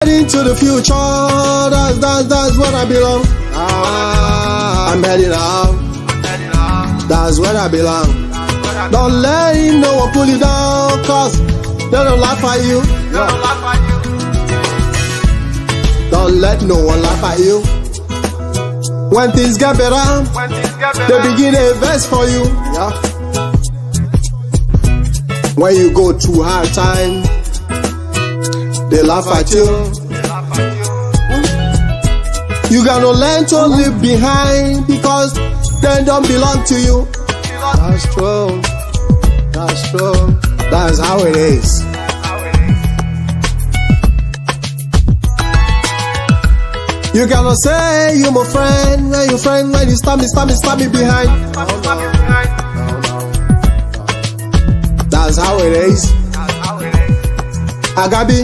Into the future, that's where I belong. I'm heading out. That's where I belong. Don't let no one pull you down, cause they don't laugh at you. Don't let no one laugh at you. When things get better, they begin a verse for you. When you go through hard time, they laugh at you. You gotta learn to live behind, because they don't belong to you. That's true. That's true. That's how it is. You gotta say you my friend when you stab me behind. That's how it is. Agabi.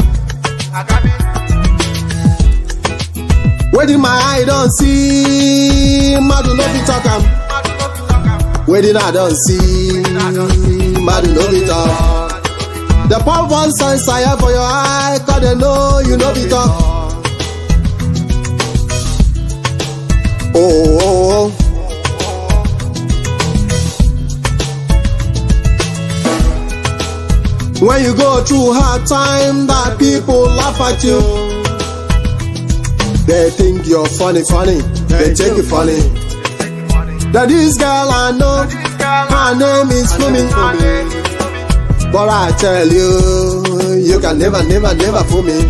Waiting my eye don't see, madu no be talk am. Waiting I don't see, madu no be talk. The pop one sign fire for your eye, cause they know you no be talk. Oh. When you go through hard time, that people laugh at you. They think you're funny. They take it funny. That this girl I know, her name is Fumi. But I tell you, you can never fool me.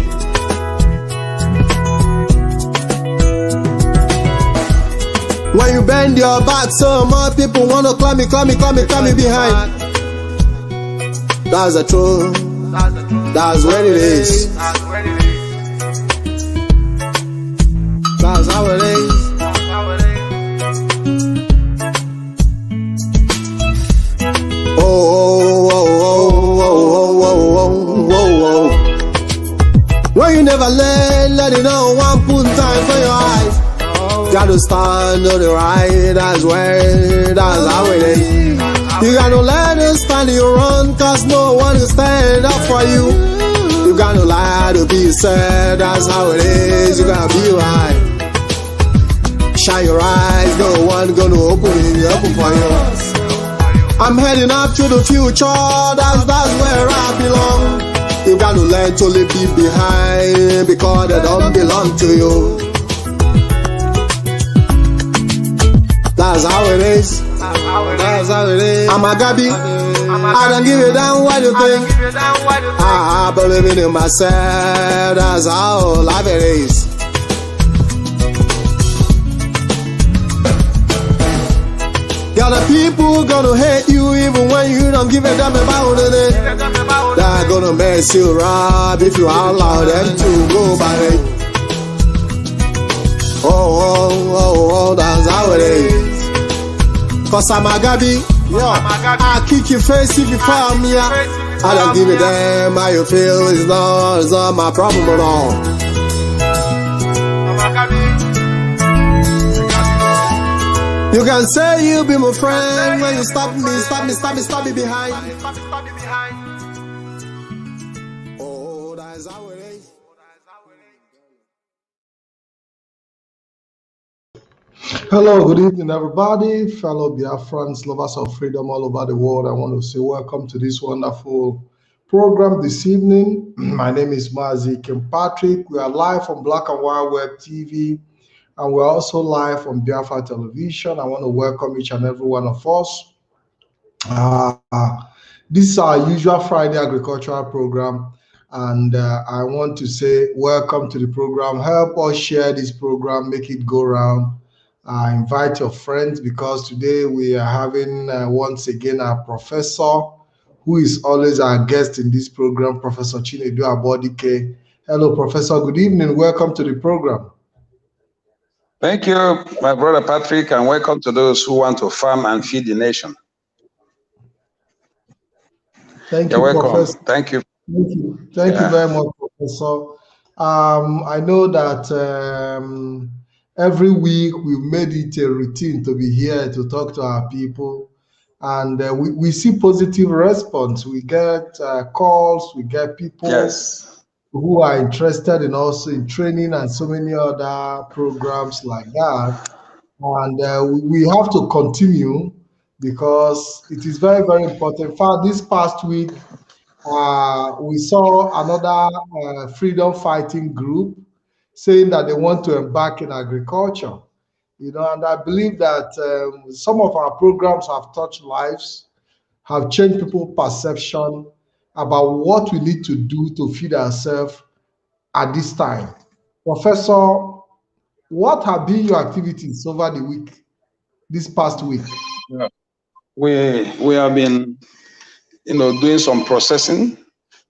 When you bend your back so much, people wanna climb me behind. That's the truth. That's what it is. That's how it is. Oh. When you never let it know, one put time for your eyes. Gotta stand on the right, that's how it is. You gotta let it stand your run, cause no one will stand up for you. You gotta lie to be sad, that's how it is. You gotta be right. Shine your eyes, no one gonna open for you. I'm heading up to the future, that's where I belong. You gotta learn to leave it behind, because they don't belong to you. That's how it is. That's how it is. I'm Agabi. I don't give a damn what you think. I believe in myself. That's how life it is. Got the people gonna hate you even when you don't give a damn about it. They're gonna mess you up if you allow them to go by it. Oh, that's how it is. Cause I'm Agabi, I kick your face if you find me. I don't give a damn how you feel, it's not my problem at all. You can say you be my friend when you stop me behind. Oh, that's how it is. Hello, good evening, everybody, fellow Biafrans, lovers of freedom all over the world. I want to say welcome to this wonderful program this evening. My name is Mazi Patrick. We are live on Black and White Web TV, and we're also live on Biafra Television. I want to welcome each and every one of us. This is our usual Friday agricultural program, and I want to say welcome to the program. Help us share this program, make it go round. Invite your friends, because today we are having once again our professor, who is always our guest in this program, Professor CHINEDU AGBODIKE. Hello, Professor. Good evening. Welcome to the program. Thank you, my brother Patrick, and welcome to those who want to farm and feed the nation. Thank you, welcome. Professor. Thank you. Thank you very much, Professor. I know that every week we've made it a routine to be here to talk to our people, and we see positive response. We get calls, we get people who are interested in also in training and so many other programs like that. And we have to continue because it is very, very important. In fact, this past week, we saw another freedom fighting group saying that they want to embark in agriculture. And I believe that some of our programs have touched lives, have changed people's perception about what we need to do to feed ourselves at this time. Professor, what have been your activities over the week, this past week? Yeah. We have been, doing some processing,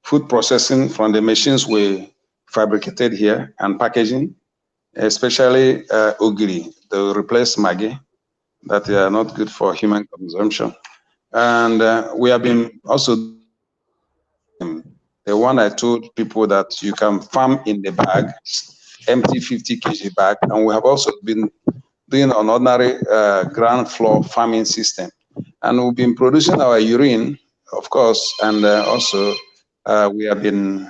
food processing from the machines we fabricated here and packaging, especially ogiri, to replace maggi, that are not good for human consumption. And we have been also the one I told people that you can farm in the bag, empty 50 kg bag, and we have also been doing an ordinary ground floor farming system. And we've been producing our urine, of course, and also we have been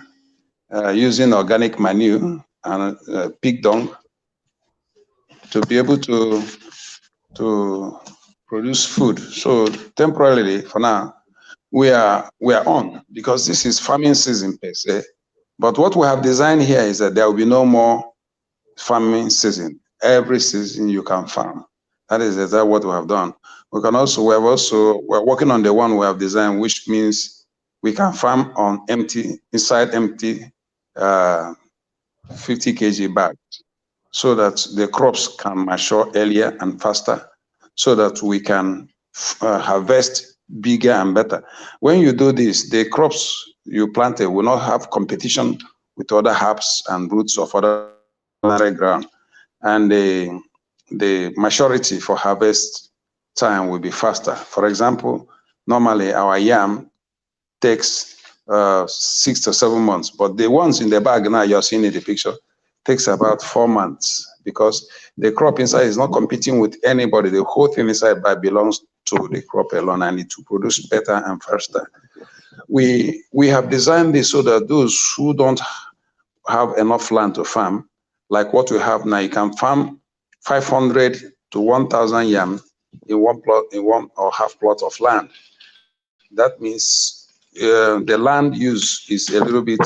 using organic manure and pig dung to be able to produce food. So temporarily, for now, we are on, because this is farming season per se. But what we have designed here is that there will be no more farming season. Every season you can farm. That is exactly what we have done. We're working on the one we have designed, which means we can farm on inside empty 50 kg bags, so that the crops can mature earlier and faster, so that we can harvest bigger and better. When you do this, the crops you planted will not have competition with other herbs and roots of other ground, and the maturity for harvest time will be faster. For example, normally our yam takes 6 to 7 months, but the ones in the bag now you're seeing in the picture takes about 4 months, because the crop inside is not competing with anybody. The whole thing inside bag belongs to the crop alone, and it will produce better and faster. We have designed this so that those who don't have enough land to farm, like what we have now, you can farm 500 to 1,000 yam in one plot, in one or half plot of land. That means the land use is a little bit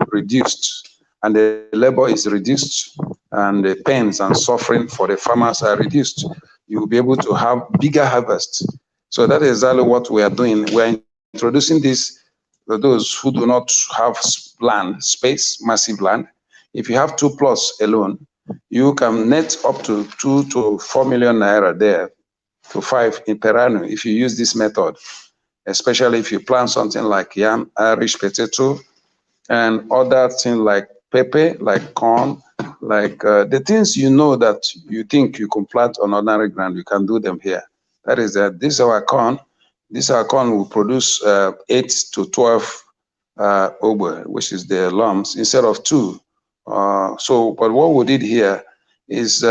reduced, and the labor is reduced, and the pains and suffering for the farmers are reduced. You will be able to have bigger harvest. So that is exactly what we are doing. We are introducing this to those who do not have land, space, massive land. If you have 2 plots alone, you can net up to 2 to 4 million naira there to 5 in per annum if you use this method, especially if you plant something like yam, Irish potato, and other things like pepper, like corn, like the things that you think you can plant on ordinary ground, you can do them here. That is that. This is our corn. This our corn will produce 8 to 12 oboe, which is the lumps, instead of 2. But what we did here is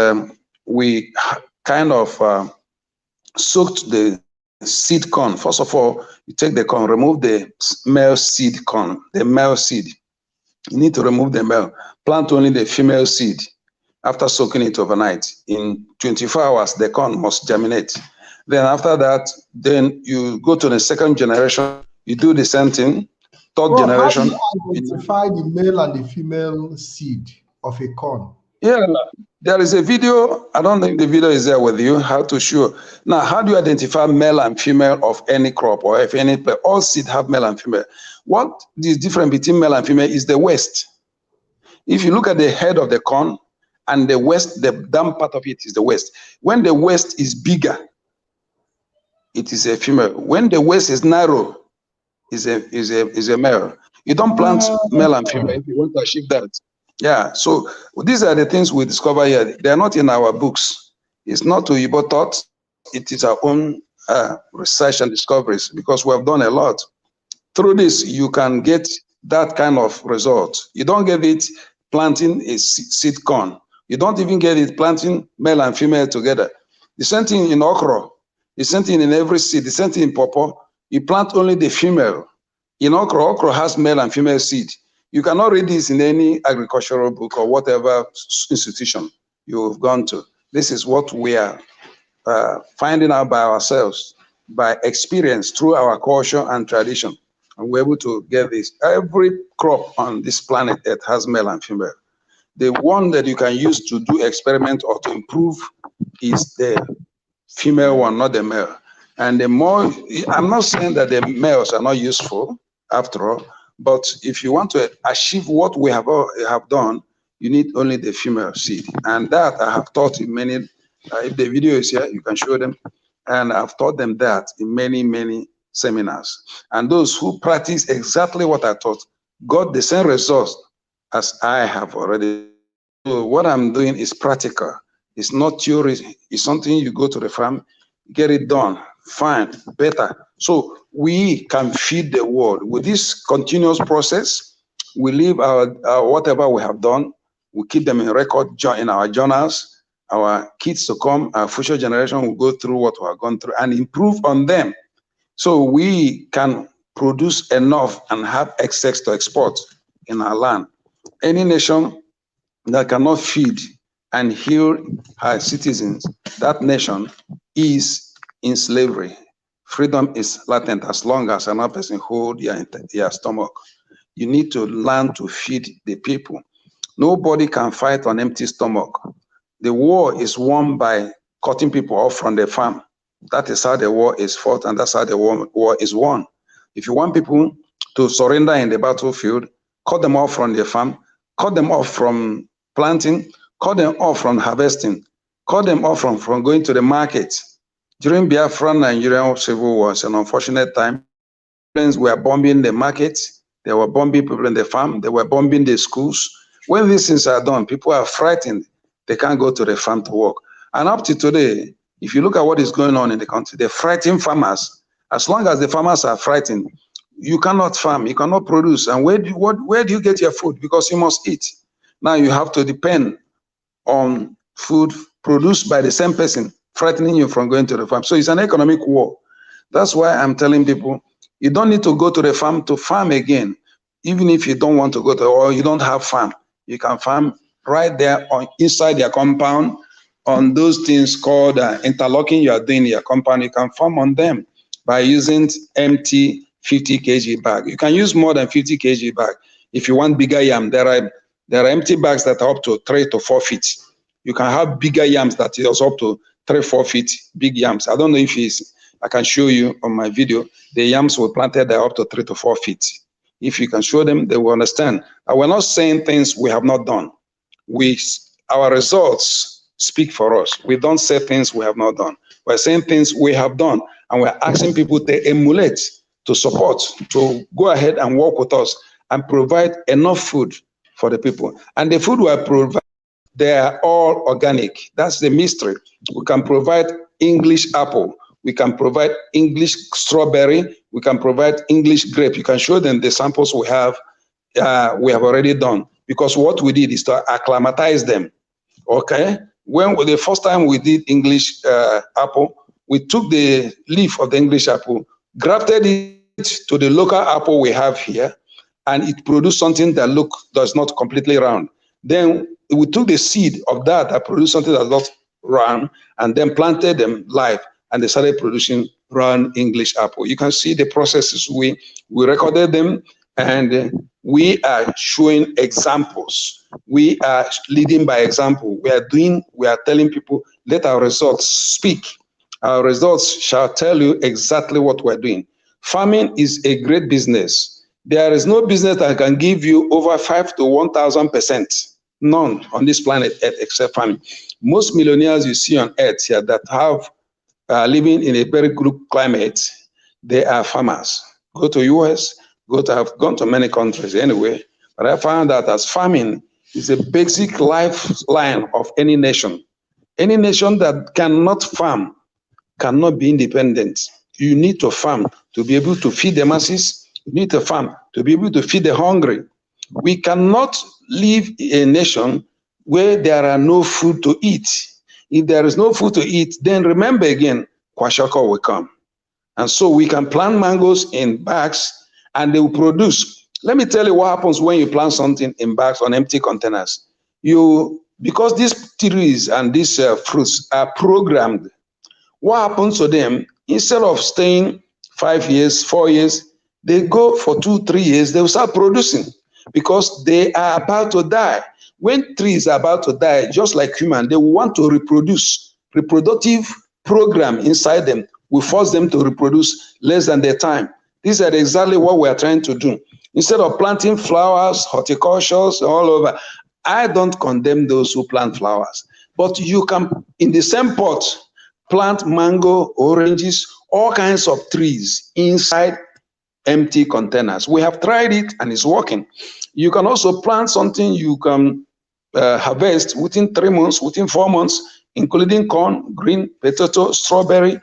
we kind of soaked the seed corn. First of all, you take the corn, remove the male seed corn, the male seed. You need to remove the male, plant only the female seed. After soaking it overnight, in 24 hours, the corn must germinate. Then after that, then you go to the second generation, you do the same thing. Third generation. How do you identify the male and the female seed of a corn? Yeah, there is a video. I don't think the video is there with you, how to show. Now, how do you identify male and female of any crop, or if any, all seed have male and female? What is different between male and female is the waist. If you look at the head of the corn and the waist, the down part of it is the waist. When the waist is bigger, it is a female. When the waist is narrow, is a male. You don't plant male and female if you want to achieve that. Yeah, so these are the things we discover here. They are not in our books. It's not Uyibo thought. It is our own research and discoveries, because we have done a lot. Through this, you can get that kind of result. You don't get it planting a seed corn. You don't even get it planting male and female together. The same thing in okra. The same thing in every seed. The same thing in pawpaw. You plant only the female. In okra has male and female seed. You cannot read this in any agricultural book or whatever institution you've gone to. This is what we are finding out by ourselves, by experience through our culture and tradition. And we're able to get this. Every crop on this planet Earth has male and female. The one that you can use to do experiment or to improve is the female one, not the male. And the more, I'm not saying that the males are not useful after all, but if you want to achieve what we have done, you need only the female seed. And that I have taught in many, if the video is here, you can show them. And I've taught them that in many, many seminars. And those who practice exactly what I taught got the same results as I have already. So what I'm doing is practical. It's not theory. It's something you go to the farm, get it done, fine, better. So we can feed the world. With this continuous process, we leave our whatever we have done, we keep them in record in our journals. Our kids to come, our future generation will go through what we have gone through and improve on them. So we can produce enough and have excess to export in our land. Any nation that cannot feed and heal her citizens, that nation is in slavery. Freedom is latent as long as another person holds your stomach. You need to learn to feed the people. Nobody can fight on empty stomach. The war is won by cutting people off from the farm. That is how the war is fought, and that's how the war is won. If you want people to surrender in the battlefield, cut them off from the farm, cut them off from planting, cut them off from harvesting, cut them off from going to the market. During Biafran Nigerian civil war, it's an unfortunate time. Friends were bombing the markets, they were bombing people in the farm, they were bombing the schools. When these things are done, people are frightened. They can't go to the farm to work. And up to today, if you look at what is going on in the country, they frighten farmers. As long as the farmers are frightened, you cannot farm, you cannot produce. And where do you get your food? Because you must eat. Now you have to depend on food produced by the same person, frightening you from going to the farm. So it's an economic war. That's why I'm telling people, you don't need to go to the farm to farm again. Even if you don't want to go to, or you don't have farm, you can farm right there inside your compound on those things called interlocking you are doing in your compound. You can farm on them by using empty 50 kg bag. You can use more than 50 kg bag. If you want bigger yam, there are empty bags that are up to 3 to 4 feet. You can have bigger yams that is up to 3, 4 feet, big yams. I don't know if I can show you on my video. The yams were planted there up to 3 to 4 feet. If you can show them, they will understand. And we're not saying things we have not done. Our results speak for us. We don't say things we have not done. We're saying things we have done, and we're asking people to emulate, to support, to go ahead and work with us and provide enough food for the people. And the food we provide, they are all organic. That's the mystery. We can provide English apple. We can provide English strawberry. We can provide English grape. You can show them the samples we have already done, because what we did is to acclimatize them. Okay? When the first time we did English apple, we took the leaf of the English apple, grafted it to the local apple we have here, and it produced something that does not completely round. Then we took the seed of that produced something that's not round, and then planted them live, and they started producing round English apple. You can see the processes. We recorded them, and we are showing examples. We are leading by example. We are telling people, let our results speak. Our results shall tell you exactly what we're doing. Farming is a great business. There is no business that can give you over 5 to 1,000%. None on this planet Earth except farming. Most millionaires you see on Earth here that have living in a very good climate, they are farmers. Go to US, have gone to many countries anyway, but I found that as farming is a basic lifeline of any nation. Any nation that cannot farm cannot be independent. You need to farm to be able to feed the masses. You need to farm to be able to feed the hungry. We cannot live in a nation where there are no food to eat. If there is no food to eat, then remember again, kwashiorkor will come. And so we can plant mangoes in bags, and they will produce. Let me tell you what happens when you plant something in bags on empty containers. Because these trees and these fruits are programmed, what happens to them, instead of staying 5 years, 4 years, they go for 2, 3 years, they will start producing because they are about to die. When trees are about to die, just like human, they want to reproduce. Reproductive program inside them will force them to reproduce less than their time. These are exactly what we are trying to do. Instead of planting flowers, horticultures all over, I don't condemn those who plant flowers. But you can, in the same pot, plant mango, oranges, all kinds of trees inside empty containers. We have tried it and it's working. You can also plant something you can harvest within 3 months, within 4 months, including corn, green, potato, strawberry,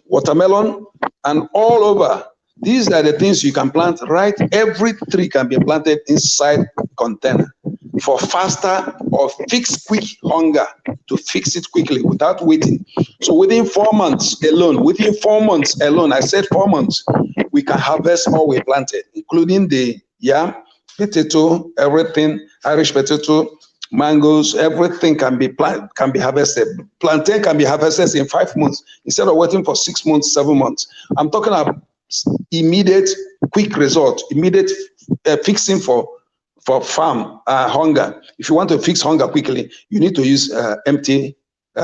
watermelon, and all over. These are the things you can plant, right? Every tree can be planted inside container for faster or fix quick hunger, to fix it quickly without waiting. So within 4 months alone, I said 4 months, we can harvest all we planted, including the yam, potato, everything, Irish potato, mangoes, everything can be harvested. Plantain can be harvested in 5 months instead of waiting for 6 months, 7 months. I'm talking about immediate, quick result, immediate fixing for farm hunger. If you want to fix hunger quickly, you need to use empty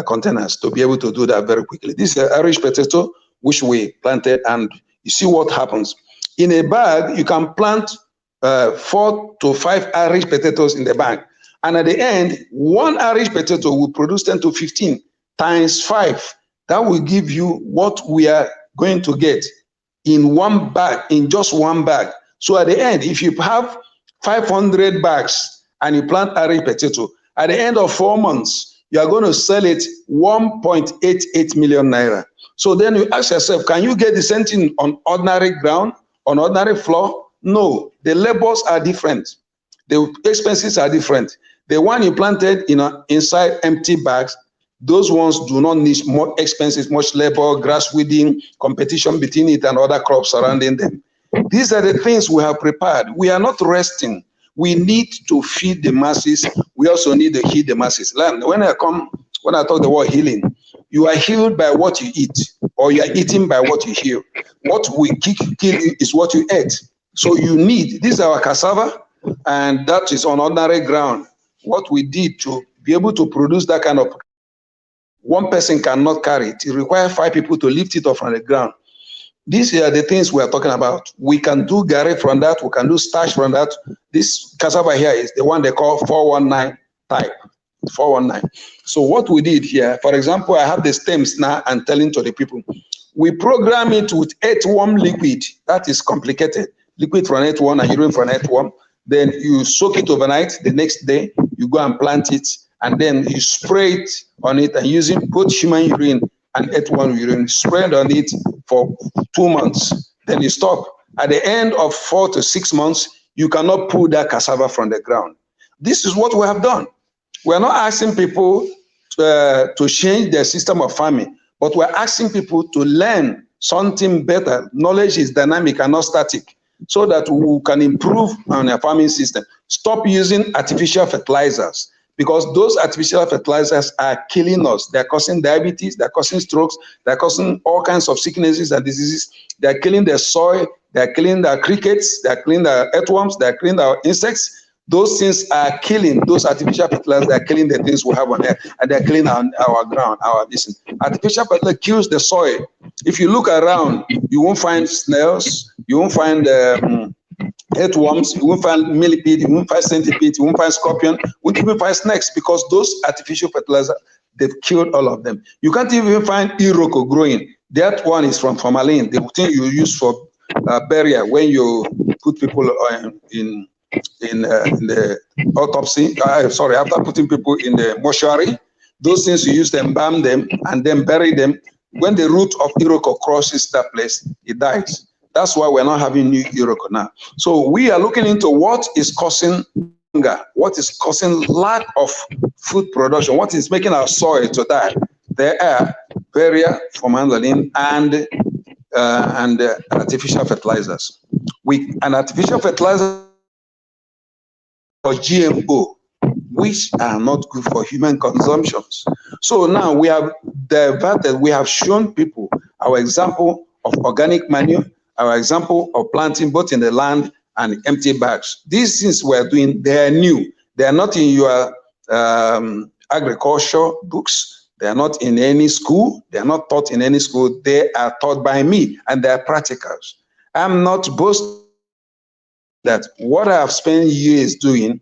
containers to be able to do that very quickly. This is Irish potato, which we planted, and you see what happens. In a bag, you can plant 4 to 5 Irish potatoes in the bag. And at the end, 1 Irish potato will produce 10 to 15 times 5. That will give you what we are going to get in one bag, in just one bag. So at the end, if you have 500 bags and you plant Irish potato, at the end of 4 months, you are going to sell it 1.88 million naira. So then you ask yourself, can you get the same thing on ordinary ground, on ordinary floor? No, the labors are different. The expenses are different. The one you planted inside empty bags, those ones do not need more expenses, much labor, grass weeding, competition between it and other crops surrounding them. These are the things we have prepared. We are not resting. We need to feed the masses. We also need to heal the masses. When I talk the word healing, you are healed by what you eat, or you are eating by what you heal. What we kill is what you eat. So you need, this is our cassava, and that is on ordinary ground. What we did to be able to produce that kind of, one person cannot carry it. It requires 5 people to lift it off from the ground. These are the things we are talking about. We can do gari from that. We can do starch from that. This cassava here is the one they call 419 type. 419. So what we did here, for example, I have the stems now and telling to the people, we program it with earthworm liquid. That is complicated. Liquid from earthworm and urine from earthworm. Then you soak it overnight. The next day, you go and plant it. And then you spray it on it and using both human urine and earthworm urine, spray it on it for 2 months. Then you stop. At the end of 4 to 6 months, you cannot pull that cassava from the ground. This is what we have done. We're not asking people to change their system of farming, but we're asking people to learn something better. Knowledge is dynamic and not static, so that we can improve on our farming system. Stop using artificial fertilizers, because those artificial fertilizers are killing us. They're causing diabetes, they're causing strokes, they're causing all kinds of sicknesses and diseases. They're killing the soil, they're killing the crickets, they're killing the earthworms, they're killing the insects. Those things are killing, those artificial fertilizers, they're killing the things we have on there, and they're killing our ground, our business. Artificial fertilizer kills the soil. If you look around, you won't find snails, you won't find earthworms, you won't find millipede, you won't find centipede, you won't find scorpion, you won't even find snakes, because those artificial fertilizers, they've killed all of them. You can't even find iroko growing. That one is from formalin, the thing you use for burial when you put people in the autopsy. Sorry, after putting people in the mortuary, those things you use to embalm them and then bury them. When the root of iroko crosses that place, it dies. That's why we're not having new iroko now. So we are looking into what is causing hunger, what is causing lack of food production, what is making our soil to die. There are burial, formalin, and and artificial fertilizers. An artificial fertilizer or GMO, which are not good for human consumptions. So now we have diverted, we have shown people our example of organic manure, our example of planting both in the land and empty bags. These things we're doing, they are new. They are not in your agriculture books. They are not in any school. They are not taught in any school. They are taught by me, and they are practicals. I'm not boasting that what I have spent years doing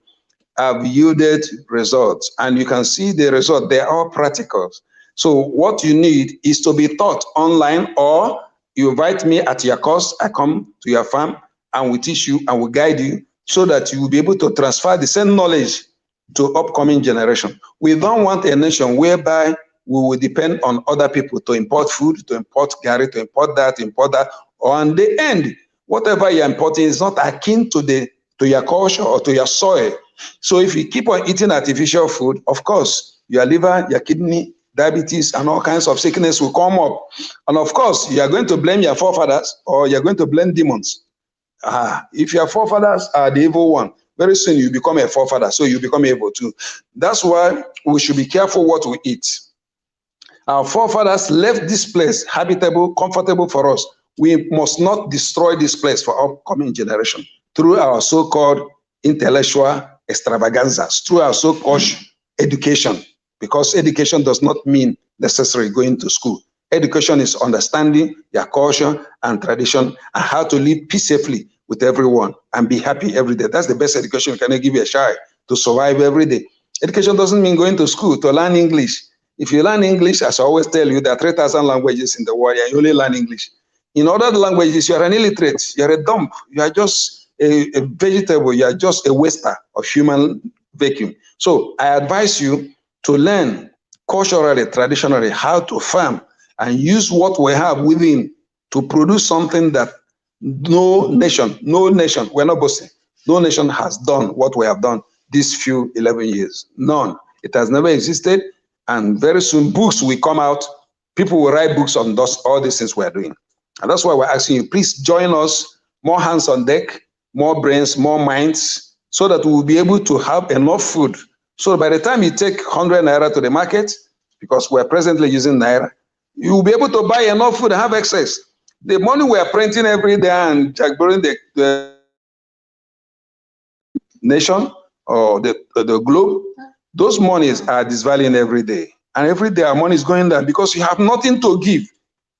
have yielded results, and you can see the result. They are all practicals. So what you need is to be taught online, or you invite me at your cost. I come to your farm and we teach you and we guide you so that you will be able to transfer the same knowledge to upcoming generation. We don't want a nation whereby we will depend on other people to import food, to import gari, to import that, or in the end, whatever you're importing is not akin to your culture or to your soil. So if you keep on eating artificial food, of course, your liver, your kidney, diabetes, and all kinds of sickness will come up. And of course, you are going to blame your forefathers, or you're going to blame demons. If your forefathers are the evil one, very soon you become a forefather, so you become evil too. That's why we should be careful what we eat. Our forefathers left this place habitable, comfortable for us. We must not destroy this place for upcoming generation through our so-called intellectual extravaganzas, through our so-called education, because education does not mean necessarily going to school. Education is understanding your culture and tradition and how to live peacefully with everyone and be happy every day. That's the best education you can give a child to survive every day. Education doesn't mean going to school to learn English. If you learn English, as I always tell you, there are 3,000 languages in the world, and you only learn English. In other languages, you are an illiterate, you are a dump, you are just a vegetable, you are just a waster of human vacuum. So I advise you to learn culturally, traditionally, how to farm and use what we have within to produce something that no nation, we're not boasting, no nation has done what we have done these few 11 years. None. It has never existed. And very soon books will come out. People will write books on all these things we're doing. And that's why we're asking you, please join us, more hands on deck, more brains, more minds, so that we will be able to have enough food. So by the time you take 100 naira to the market, because we're presently using naira, you will be able to buy enough food and have excess. The money we are printing every day and jackboring the nation or the globe, those monies are disvaluing every day. And every day our money is going down because you have nothing to give.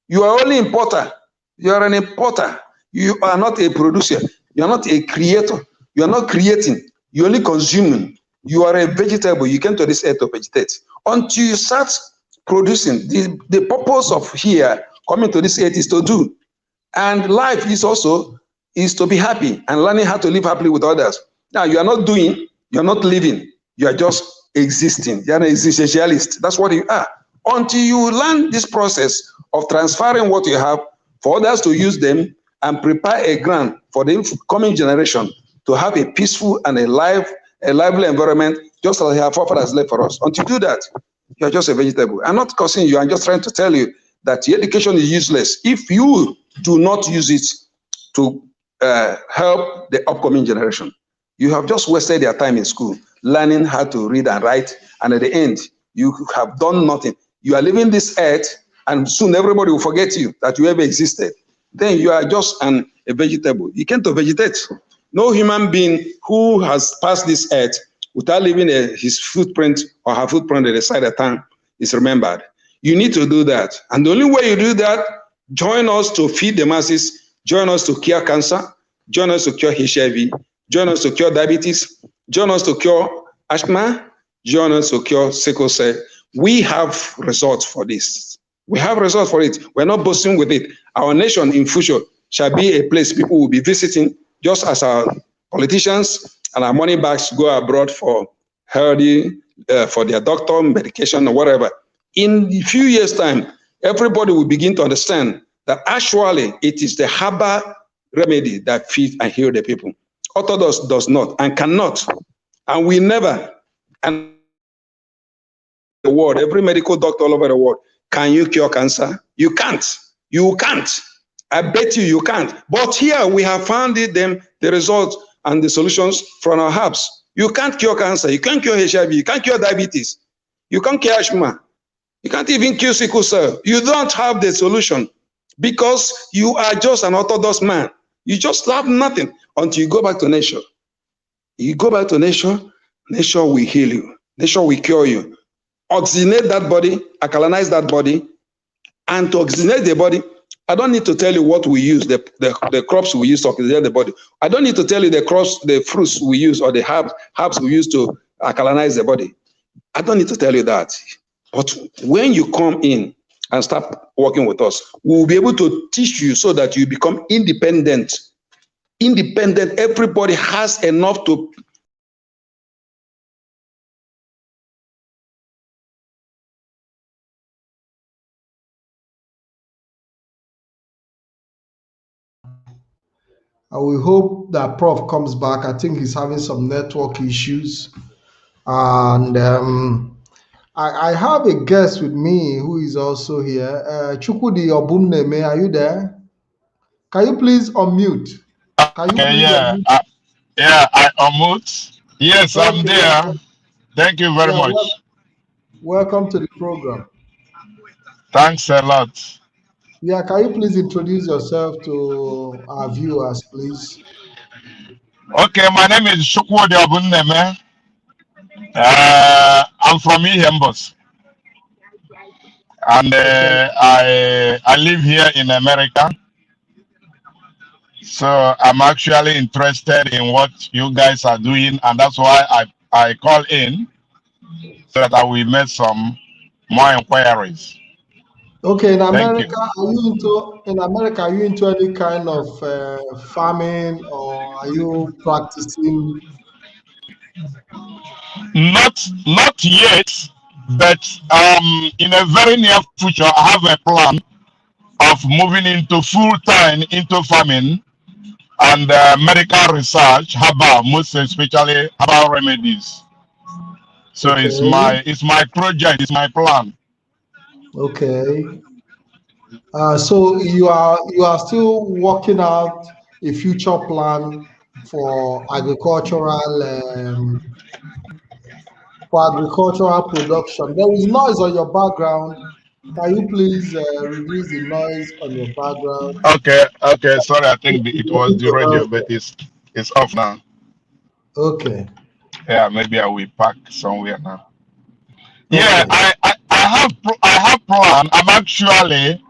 You are only importer. You are an importer. You are not a producer. You are not a creator. You are not creating. You're only consuming. You are a vegetable. You came to this earth to vegetate. Until you start producing, the purpose of here coming to this earth is to do. And life is also to be happy and learning how to live happily with others. Now, you are not doing, you're not living. You are just existing. You are an existentialist. That's what you are. Until you learn this process of transferring what you have for others to use them and prepare a ground for the coming generation to have a peaceful and a lively environment, just like our forefathers left for us. Until you do that, you are just a vegetable. I'm not cursing you. I'm just trying to tell you that your education is useless if you do not use it to help the upcoming generation. You have just wasted your time in school learning how to read and write, and at the end, you have done nothing. You are leaving this earth, and soon everybody will forget you, that you ever existed. Then you are just a vegetable. You came to vegetate. No human being who has passed this earth without leaving his footprint or her footprint at the side of town is remembered. You need to do that. And the only way you do that, join us to feed the masses, join us to cure cancer, join us to cure HIV, join us to cure diabetes, join us to cure asthma, join us to cure sickle cell. We have results for this. We have results for it. We're not boasting with it. Our nation in future shall be a place people will be visiting, just as our politicians and our money bags go abroad for healthy, for their doctor, medication, or whatever. In a few years' time, everybody will begin to understand that actually it is the herbal remedy that feeds and heals the people. Orthodox does not and cannot, and we never. And the world, every medical doctor all over the world, can you cure cancer? You can't. You can't. I bet you can't. But here we have found the results and the solutions from our herbs. You can't cure cancer. You can't cure HIV. You can't cure diabetes. You can't cure asthma. You can't even cure sickle cell. You don't have the solution because you are just an orthodox man. You just have nothing until you go back to nature. You go back to nature, nature will heal you. Nature will cure you. Oxygenate that body, alkalinize that body, and to oxygenate the body, I don't need to tell you what we use, the crops we use to oxygenate the body. I don't need to tell you the crops, the fruits we use, or the herbs we use to alkalinize the body. I don't need to tell you that. But when you come in and start working with us, we will be able to teach you so that you become independent. Independent, everybody has enough to. We hope that Prof comes back. I think he's having some network issues. And I have a guest with me who is also here. Chukwudi Obumneme, are you there? Can you please unmute? Can you please unmute? I unmute. Yes, okay, I'm there. Thank you very much. Welcome to the program. Thanks a lot. Yeah, can you please introduce yourself to our viewers, please? Okay, my name is Chukwudi Obumneme. I'm from Ihembos. And I live here in America. So I'm actually interested in what you guys are doing, and that's why I call in so that I will make some more inquiries. Okay, in America, are you into any kind of farming, or are you practicing? Not yet, but in a very near future, I have a plan of moving into full-time into farming and medical research, herbal, most especially herbal remedies. So okay. it's my project, it's my plan. Okay. So you are still working out a future plan for agricultural production. There is noise on your background. Can you please reduce the noise on your background? Okay. Sorry, I think it was the radio, but it's off now. Okay. Yeah, maybe I will park somewhere now. Okay. Yeah, I have plan. I'm actually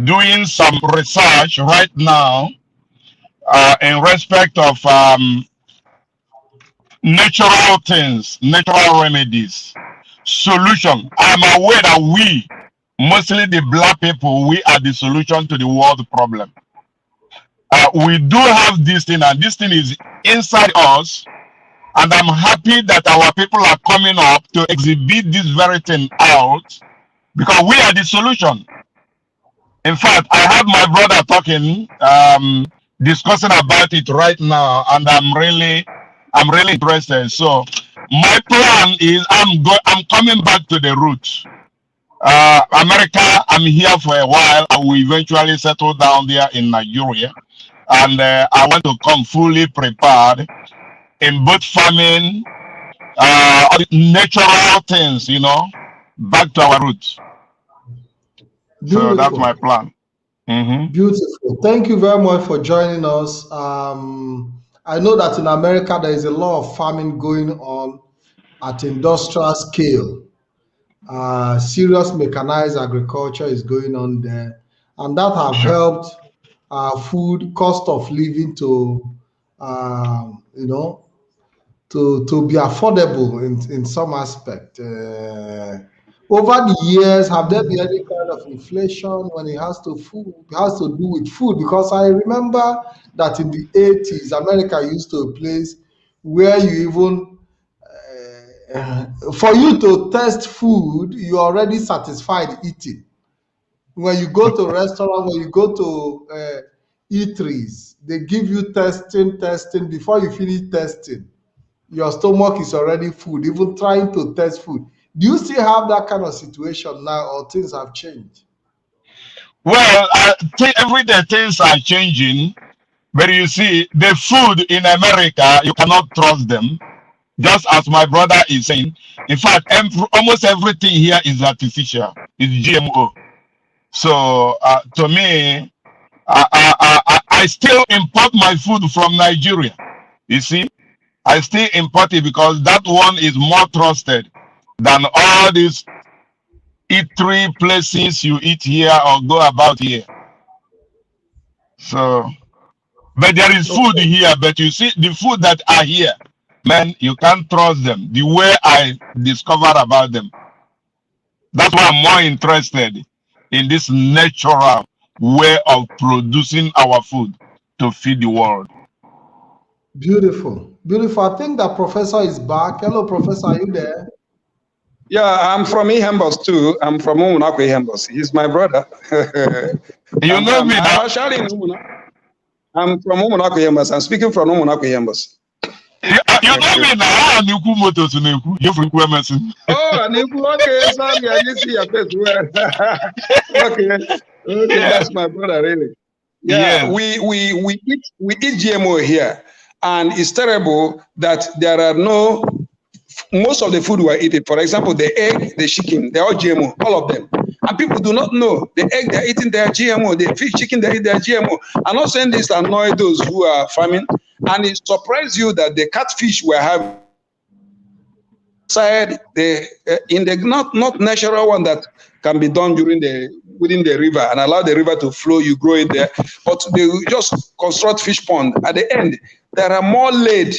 doing some research right now in respect of natural things, natural remedies, solution. I'm aware that we, mostly the black people, we are the solution to the world problem. We do have this thing, and this thing is inside us, and I'm happy that our people are coming up to exhibit this very thing out, because we are the solution. In fact, I have my brother talking, discussing about it right now, and I'm really interested. So my plan is I'm coming back to the roots. America, I'm here for a while. I will eventually settle down there in Nigeria, and I want to come fully prepared in both farming, natural things, back to our roots. Beautiful. So that's my plan. Beautiful. Thank you very much for joining us. I know that in America there is a lot of farming going on at industrial scale. Serious mechanized agriculture is going on there, and that have helped food cost of living to to be affordable in some aspect. Over the years, have there been any kind of inflation when it has to do with food? Because I remember that in the 80s, America used to a place where you even for you to test food, you're already satisfied eating. When you go to restaurant, when you go to eateries, they give you testing. Before you finish testing, your stomach is already full, even trying to test food. Do you still have that kind of situation now, or things have changed? Well, every day things are changing, but you see, the food in America, you cannot trust them. Just as my brother is saying, in fact, almost everything here is artificial, is GMO. So to me, I still import my food from Nigeria. You see, I still import it because that one is more trusted than all these eatery places you eat here or go about here. So, but there is food here, but you see, the food that are here, man, you can't trust them. The way I discover about them. That's why I'm more interested in this natural way of producing our food to feed the world. Beautiful. Beautiful. I think that professor is back. Hello, professor. Are you there? Yeah, I'm from Ihembos too. I'm from Umunako Ihembos. He's my brother. You know me now. I'm from Umunako Ihembos. I'm speaking from Umunako Ihembos. You know me now. I'm Niku Moto to Niku. You're from Kwemesi. Oh, Niku. Okay, sorry. I didn't see your face. Okay. Okay, that's my brother, really. Yeah, we eat GMO here, and it's terrible that there are no. Most of the food we're eating, for example, the egg, the chicken, they're all GMO, all of them. And people do not know the egg they're eating, they're GMO, the fish, chicken, they're eating, they're GMO. I'm not saying this to annoy those who are farming. And it surprised you that the catfish we're having inside in the not natural one that can be done within the river and allow the river to flow, you grow it there. But they just construct fish pond. At the end, there are more laid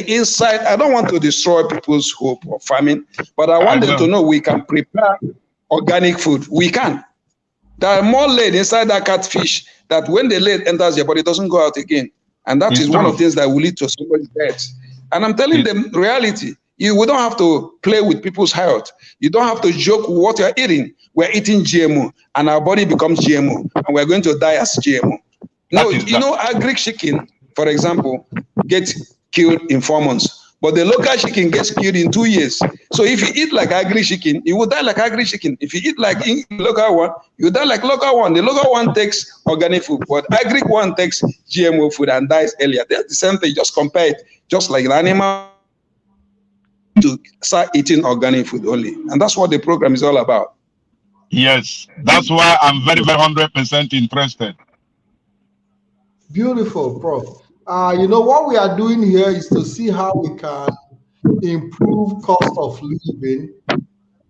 inside. I don't want to destroy people's hope of farming, but I want them to know we can prepare organic food. We can. There are more laid inside that catfish that when the laid enters your body, it doesn't go out again. And that is one of the things that will lead to somebody's death. And I'm telling them reality. We don't have to play with people's health. You don't have to joke with what you're eating. We're eating GMO, and our body becomes GMO, and we're going to die as GMO. No, you know, agri chicken, for example, gets killed in 4 months, but the local chicken gets killed in 2 years. So if you eat like agri chicken, you will die like agri chicken. If you eat like local one, you die like local one. The local one takes organic food, but agri one takes GMO food and dies earlier. They're the same thing. Just compare it, just like the animal to start eating organic food only. And that's what the program is all about. Yes, that's why I'm very, very 100% interested. Beautiful, Prof. You know, what we are doing here is to see how we can improve cost of living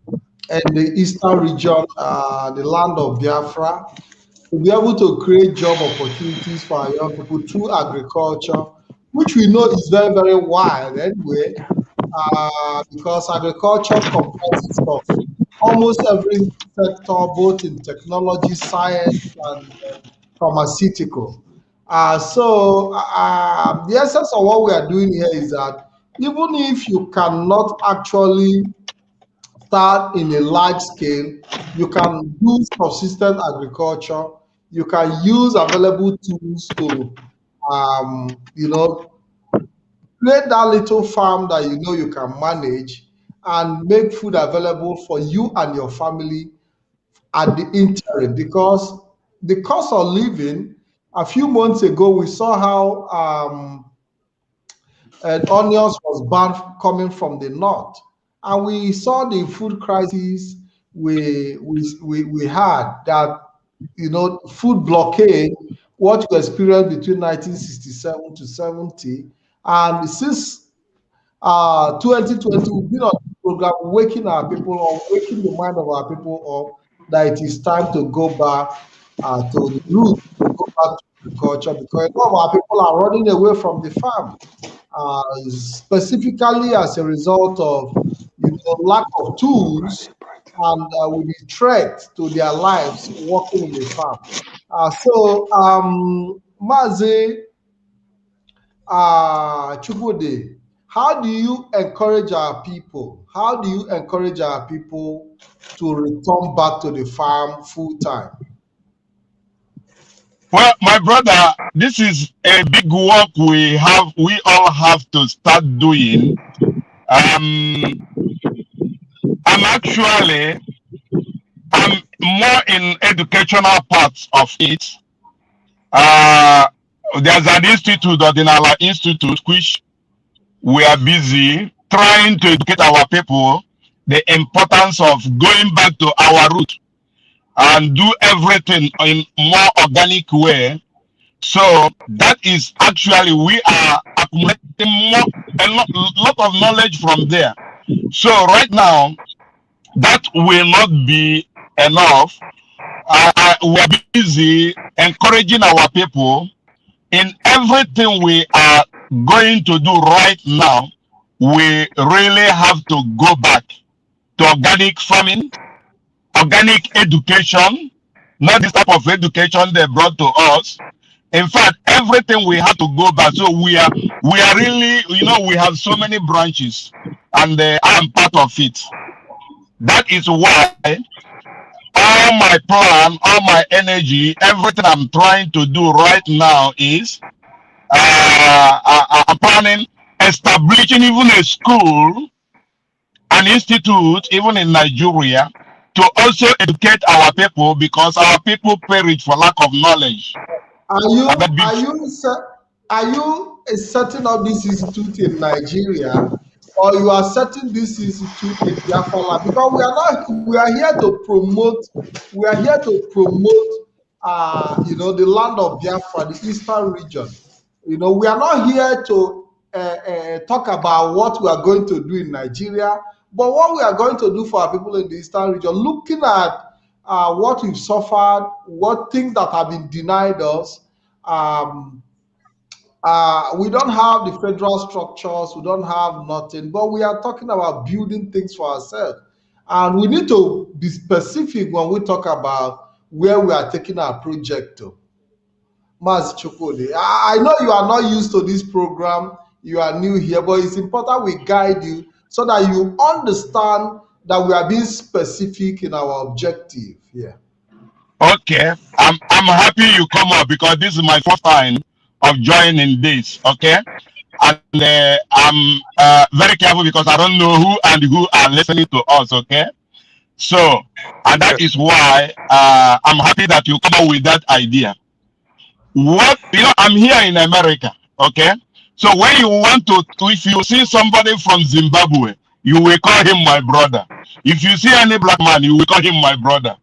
in the eastern region, the land of Biafra, to be able to create job opportunities for our young people through agriculture, which we know is very, very wide anyway, because agriculture comprises of almost every sector, both in technology, science, and pharmaceutical. The essence of what we are doing here is that even if you cannot actually start in a large scale, you can do subsistence agriculture. You can use available tools to, you know, create that little farm that you know you can manage and make food available for you and your family at the interim. Because the cost of living, a few months ago, we saw how onions was banned coming from the north, and we saw the food crisis we had, that, you know, food blockade, what we experienced between 1967 to 70, and since 2020, we've been on the program waking our people up, waking the mind of our people up, that it is time to go back to the roots, to go back to agriculture, because a lot of our people are running away from the farm, specifically as a result of, you know, lack of tools and with the threat to their lives working in the farm. Mazi Chukwudi, how do you encourage our people? How do you encourage our people to return back to the farm full time? Well, my brother, this is a big work we all have to start doing. I'm more in educational parts of it. There's an institute, the Ordinala Institute, which we are busy trying to educate our people the importance of going back to our root and do everything in more organic way. So that is actually, we are accumulating a lot of knowledge from there. So right now, that will not be enough. We are busy encouraging our people in everything we are going to do right now. We really have to go back to organic farming, organic education, not this type of education they brought to us. In fact, everything we have to go back. So we are really, we have so many branches, and I am part of it. That is why all my plan, all my energy, everything I'm trying to do right now is I'm planning establishing even a school, an institute, even in Nigeria, to also educate our people, because our people perish for lack of knowledge. Are you setting up this institute in Nigeria, or you are setting this institute in Biafra? Because we are here to promote the land of Biafra, the eastern region. We are not here to talk about what we are going to do in Nigeria, but what we are going to do for our people in the eastern region, looking at what we've suffered, what things that have been denied us. We don't have the federal structures, we don't have nothing, but we are talking about building things for ourselves. And we need to be specific when we talk about where we are taking our project to. Maz Chukode, I know you are not used to this program, you are new here, but it's important we guide you so that you understand that we are being specific in our objective here. Okay, I'm happy you come up, because this is my first time of joining this. Okay, and I'm very careful because I don't know who are listening to us. Okay, so and that is why I'm happy that you come up with that idea. I'm here in America. Okay, so when you want to, if you see somebody from Zimbabwe, you will call him my brother. If you see any black man, you will call him my brother.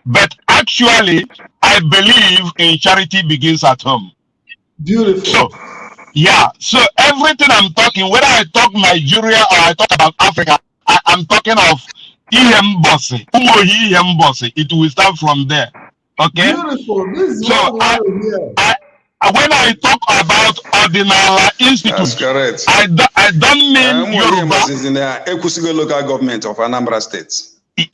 But actually, I believe in charity begins at home. Beautiful. So, yeah. So everything I'm talking, whether I talk Nigeria or I talk about Africa, I'm talking of Ihembosi. It will start from there. Okay. Beautiful. This is so when I talk about Ordinala Institute, that's correct. I don't mean Yoruba. Is in the Ekusigo local government of Anambra State.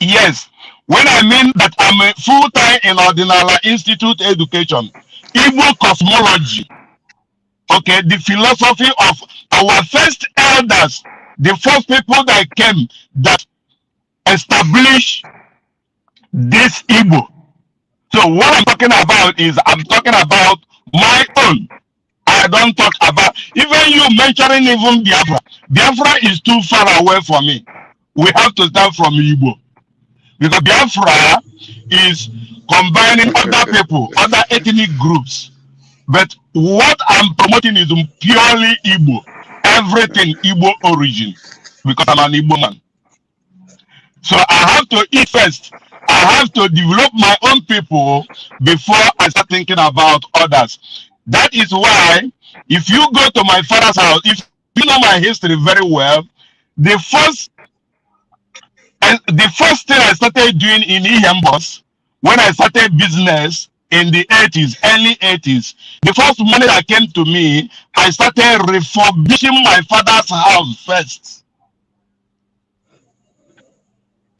Yes. When I mean that I'm a full-time in Ordinala Institute Education, Igbo cosmology, okay, the philosophy of our first elders, the first people that came that established this Igbo. So what I'm talking about is I'm talking about my own. I don't talk about, even you mentioning even Biafra. Biafra is too far away from me. We have to start from Igbo. Because Biafra is combining other people, other ethnic groups. But what I'm promoting is purely Igbo. Everything Igbo origin. Because I'm an Igbo man. So I have to eat first. I have to develop my own people before I start thinking about others. That is why, if you go to my father's house, if you know my history very well, the first thing I started doing in Ihembos, when I started business in the 80s, early 80s, the first money that came to me, I started refurbishing my father's house first.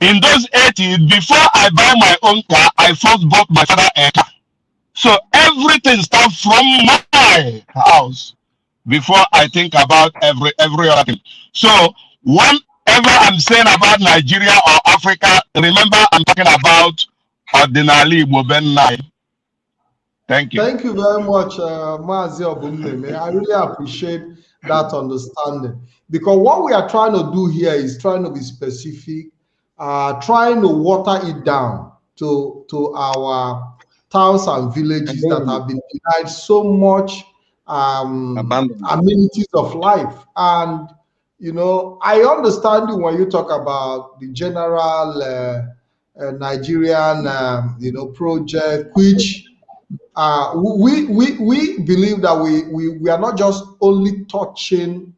In those 80s, before I buy my own car, I first bought my father a car. So everything starts from my house before I think about every other thing. So whatever I'm saying about Nigeria or Africa, remember I'm talking about Ordinali Igbo. Thank you. Thank you very much, Mazi Obumneme. I really appreciate that understanding. Because what we are trying to do here is trying to be specific, trying to water it down. to our towns and villages that have been denied so much amenities of life. And you know, I understand you when you talk about the general Nigerian you know, project, which we believe that we are not just only touching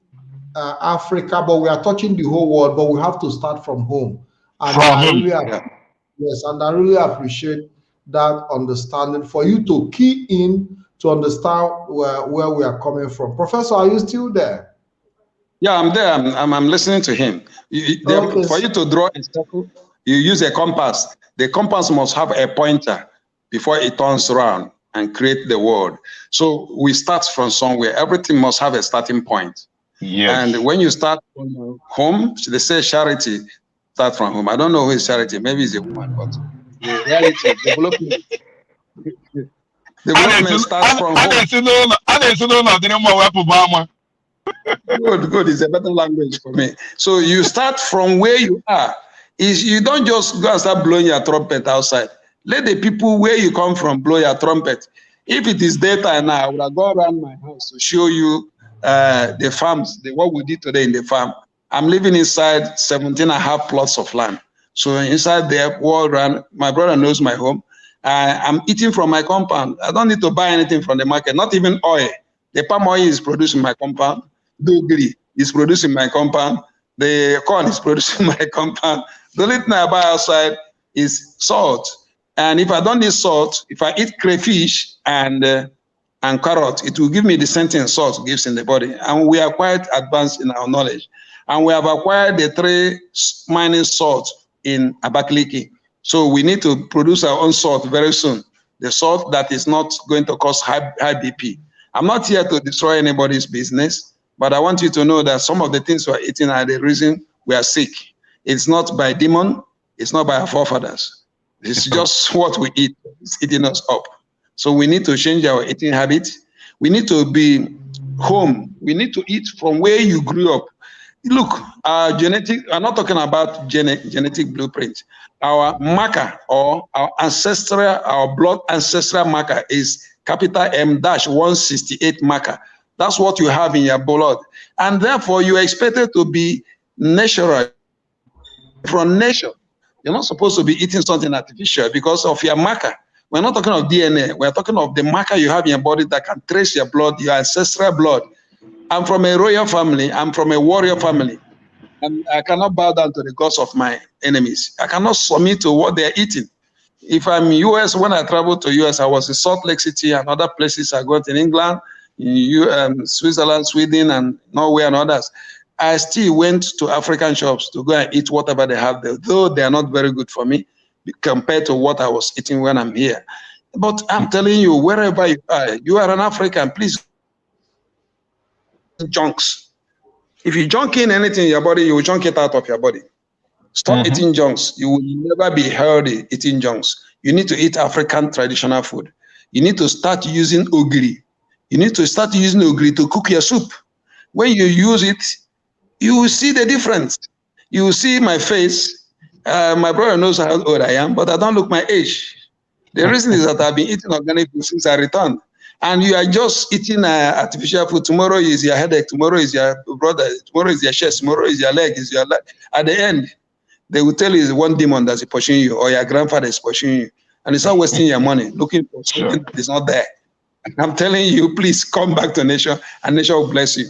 Africa, but we are touching the whole world. But we have to start from home. And yes, and I really appreciate that understanding for you to key in to understand where we are coming from. Professor, are you still there? Yeah, I'm there. I'm listening to him. Okay. For you to draw a circle, you use a compass. The compass must have a pointer before it turns around and create the world. So we start from somewhere. Everything must have a starting point. Yes. And when you start from home, they say charity start from home. I don't know who is charity. Maybe it's a woman, but the reality, development starts from home. Good. It's a better language for me. So you start from where you are. You don't just go and start blowing your trumpet outside. Let the people where you come from blow your trumpet. If it is daytime now, I would have gone around my house to show you the farms, what we did today in the farm. I'm living inside 17.5 plots of land. So inside there, walk around, my brother knows my home. I'm eating from my compound. I don't need to buy anything from the market, not even oil. The palm oil is produced in my compound. Dogri is produced in my compound. The corn is produced in my compound. The only thing I buy outside is salt. And if I don't need salt, if I eat crayfish and carrot, it will give me the same thing salt gives in the body. And we are quite advanced in our knowledge. And we have acquired the 3 mining salt in Abakaliki. So we need to produce our own salt very soon. The salt that is not going to cause high BP. I'm not here to destroy anybody's business, but I want you to know that some of the things we're eating are the reason we are sick. It's not by demon, it's not by our forefathers. It's just what we eat. It's eating us up. So we need to change our eating habits. We need to be home. We need to eat from where you grew up. Look, our genetic, I'm not talking about genetic blueprint. Our marker or our ancestral, our blood ancestral marker is capital M-168 marker. That's what you have in your blood. And therefore, you are expected to be natural from nature. You're not supposed to be eating something artificial because of your marker. We're not talking of DNA. We're talking of the marker you have in your body that can trace your blood, your ancestral blood. I'm from a royal family. I'm from a warrior family. And I cannot bow down to the gods of my enemies. I cannot submit to what they're eating. If I'm US, when I traveled to US, I was in Salt Lake City and other places. I got in England, in Switzerland, Sweden, and Norway and others. I still went to African shops to go and eat whatever they have there, though they are not very good for me compared to what I was eating when I'm here. But I'm telling you, wherever you are an African, please, junks. If you junk in anything in your body, you will junk it out of your body. Stop eating junks. You will never be healthy eating junks. You need to eat African traditional food. You need to start using ogiri. You need to start using ogiri to cook your soup. When you use it, you will see the difference. You will see my face. My brother knows how old I am, but I don't look my age. The reason is that I've been eating organic food since I returned. And you are just eating artificial food. Tomorrow is your headache. Tomorrow is your brother. Tomorrow is your chest. Tomorrow is your leg. Is your leg. At the end, they will tell you it's one demon that's pursuing you, or your grandfather is pursuing you. And it's not wasting your money looking for something that is not there. I'm telling you, please come back to nature, and nature will bless you.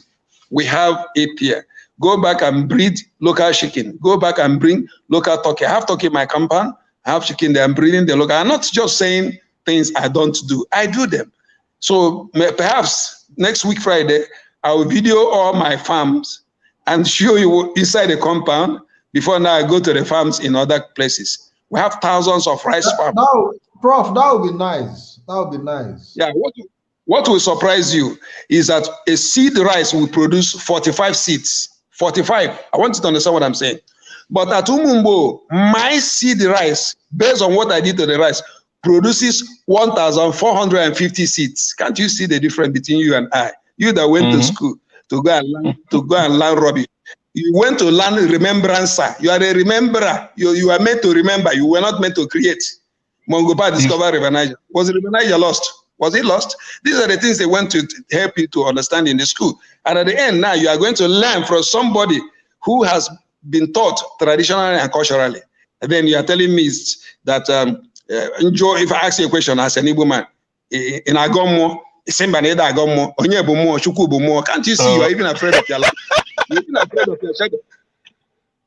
We have it here. Go back and breed local chicken. Go back and bring local turkey. I have turkey in my compound. I have chicken there. I'm breeding the local. I'm not just saying things I don't do. I do them. So perhaps next week, Friday, I will video all my farms and show you inside the compound before now I go to the farms in other places. We have thousands of rice farms. Now, Prof, that would be nice. That would be nice. Yeah, what will surprise you is that a seed rice will produce 45 seeds. 45. I want you to understand what I'm saying. But at Umumbo, my seed rice, based on what I did to the rice, produces 1,450 seeds. Can't you see the difference between you and I? You that went to school to go and learn rubbish. You went to learn remembrancer. You are a rememberer. You are meant to remember. You were not meant to create. Mongopa discovered River Niger. Was River Niger lost? Was it lost? These are the things they want to help you to understand in the school. And at the end, now you are going to learn from somebody who has been taught traditionally and culturally. And then you are telling me that, if I ask you a question as an Igbo man, in Agomo, can't you see you are even afraid of your life? You're even afraid of your shadow.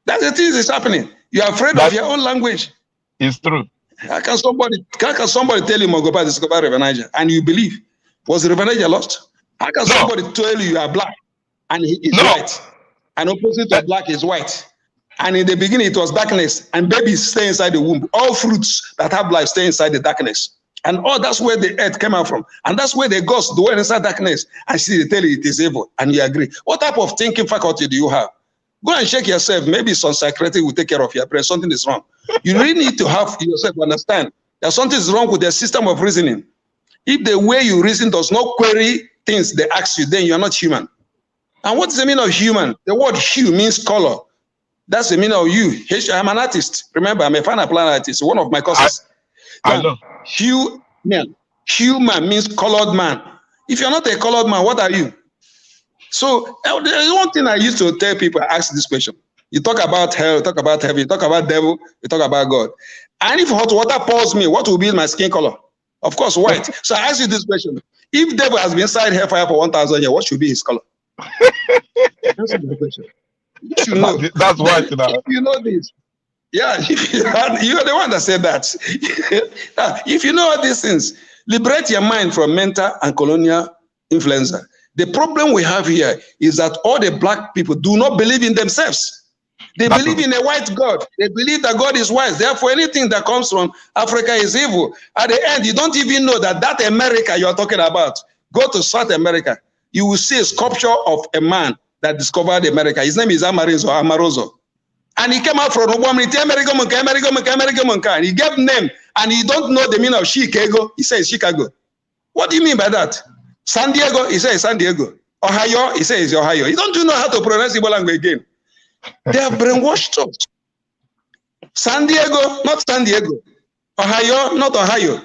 That's the thing that's happening. You're afraid of your own language. It's true. How can somebody tell you Mongopa discovered River Niger and you believe? Was River Niger lost? How can somebody tell you are black and he is white? And opposite of black is white. And in the beginning it was darkness and babies stay inside the womb. All fruits that have life stay inside the darkness. And that's where the earth came out from. And that's where the ghosts dwell inside darkness. And see, they tell you it is evil. And you agree. What type of thinking faculty do you have? Go and check yourself. Maybe some psychiatrist will take care of your brain. Something is wrong. You really need to have yourself understand that something is wrong with their system of reasoning. If the way you reason does not query things they ask you, then you're not human. And what is the meaning of human? The word hue means color. That's the meaning of you. I'm an artist. Remember, I'm a fine applied artist. One of my courses. I know. Human means colored man. If you're not a colored man, what are you? So there's one thing I used to tell people, I ask this question. You talk about hell, you talk about heaven, you talk about devil, you talk about God. And if hot water pours me, what will be my skin color? Of course, white. So I ask you this question. If devil has been inside hellfire for 1,000 years, what should be his color? Answer the question. You should know. That's white now. If you know this. Yeah, you're the one that said that. If you know all these things, liberate your mind from mental and colonial influenza. The problem we have here is that all the black people do not believe in themselves. They believe in a white God. They believe that God is wise. Therefore, anything that comes from Africa is evil. At the end, you don't even know that America you're talking about. Go to South America. You will see a sculpture of a man that discovered America. His name is Amarozo. And he came out from America, and he gave name, and you don't know the meaning of Chicago. He says Chicago. What do you mean by that? San Diego, he says San Diego. Ohio, he says Ohio. You don't know how to pronounce Igbo language again. They are brainwashed up. San Diego, not San Diego. Ohio, not Ohio.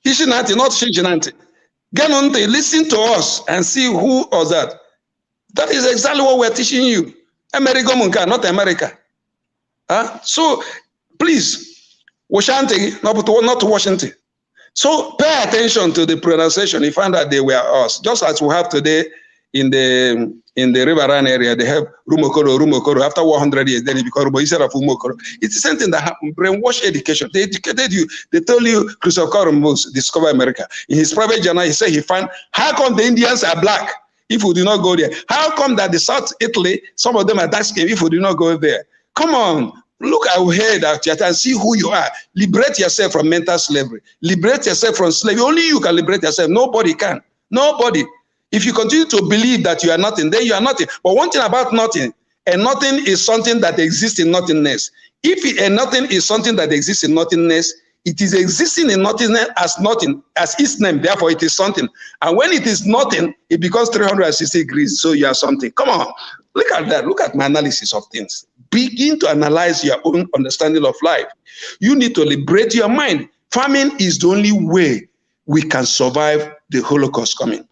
Hishinanti, not Shinanti. Genonte, listen to us and see who was that. That is exactly what we're teaching you. America, not America. So please, Washington, not Washington. So pay attention to the pronunciation. You find that they were us. Just as we have today in the Riverine area, they have Rumokoro. After 100 years, then it becomes Rumo instead of Umokoro. It's the same thing that happened. Brainwash education. They educated you. They told you Christopher Columbus discovered America. In his private journal, he said he found, how come the Indians are black if we do not go there? How come that the South Italy, some of them are dark skinned if we do not go there? Come on. Look ahead at your and see who you are. Liberate yourself from mental slavery. Liberate yourself from slavery. Only you can liberate yourself. Nobody can. Nobody. If you continue to believe that you are nothing, then you are nothing. But one thing about nothing, and nothing is something that exists in nothingness. If a nothing is something that exists in nothingness, it is existing in nothingness as nothing, as its name. Therefore, it is something. And when it is nothing, it becomes 360 degrees. So you are something. Come on. Look at that. Look at my analysis of things. Begin to analyze your own understanding of life. You need to liberate your mind. Famine is the only way we can survive the Holocaust coming.